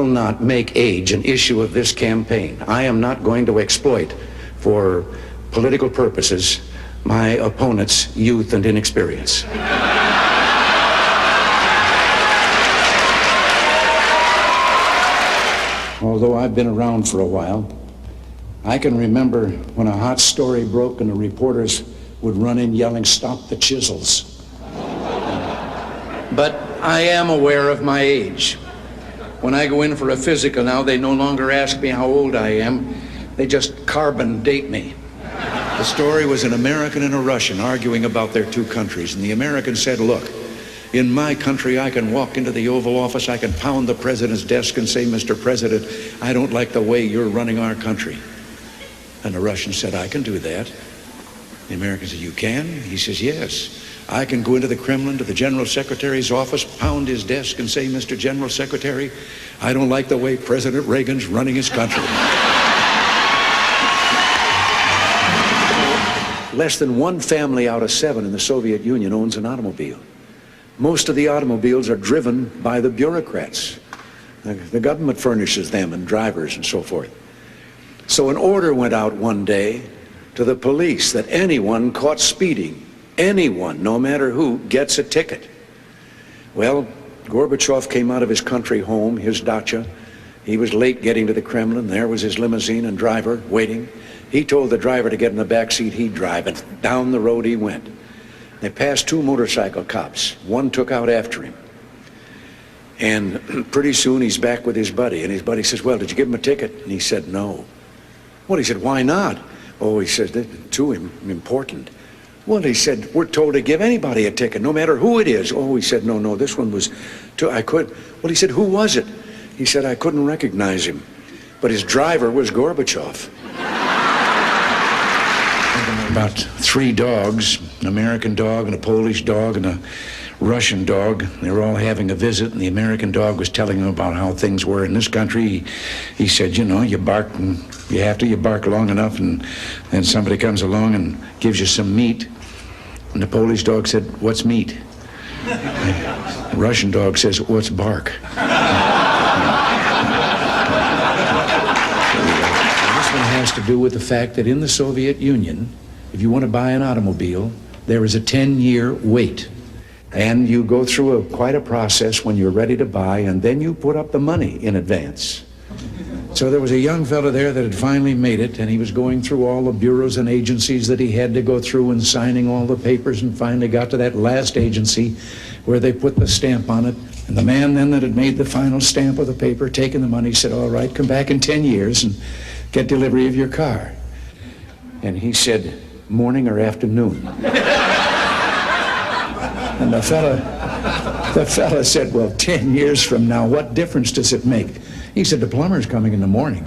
will not make age an issue of this campaign. I am not going to exploit for political purposes my opponent's youth and inexperience. Although I've been around for a while, I can remember when a hot story broke and the reporters would run in yelling, "Stop the chisels." But I am aware of my age. When I go in for a physical now, they no longer ask me how old I am. They just carbon date me. The story was an American and a Russian arguing about their two countries. And the American said, "Look, in my country, I can walk into the Oval Office, I can pound the president's desk and say, 'Mr. President, I don't like the way you're running our country.'" And the Russian said, "I can do that." The American said, "You can?" He says, "Yes. I can go into the Kremlin, to the General Secretary's office, pound his desk and say, 'Mr. General Secretary, I don't like the way President Reagan's running his country.'" Less than one family out of 7 in the Soviet Union owns an automobile. Most of the automobiles are driven by the bureaucrats. The government furnishes them and drivers and so forth. So an order went out one day to the police that anyone caught speeding, anyone, no matter who, gets a ticket. Well, Gorbachev came out of his country home, his dacha. He was late getting to the Kremlin. There was his limousine and driver waiting. He told the driver to get in the back seat, he'd drive, and down the road he went. They passed 2 motorcycle cops. One took out after him. And pretty soon he's back with his buddy, and his buddy says, "Well, did you give him a ticket?" And he said, "No." Well, he said, "Why not?" Oh, he said, "They're too important." Well, he said, "We're told to give anybody a ticket, no matter who it is." Oh, he said, no, this one was too, I could. Well, he said, "Who was it?" He said, "I couldn't recognize him, but his driver was Gorbachev." About 3 dogs, an American dog and a Polish dog and a Russian dog. They were all having a visit, and the American dog was telling them about how things were in this country. He said, "You know, you bark and you bark long enough, and then somebody comes along and gives you some meat." And the Polish dog said, "What's meat?" The Russian dog says, "What's bark?" This one has to do with the fact that in the Soviet Union, if you want to buy an automobile, there is a 10-year wait. And you go through quite a process when you're ready to buy, and then you put up the money in advance. So there was a young fellow there that had finally made it, and he was going through all the bureaus and agencies that he had to go through and signing all the papers, and finally got to that last agency where they put the stamp on it. And the man then that had made the final stamp of the paper, taking the money, said, "All right, come back in 10 years and get delivery of your car." And he said, "Morning or afternoon?" And the fella said, "Well, 10 years from now, what difference does it make?" He said, "The plumber's coming in the morning."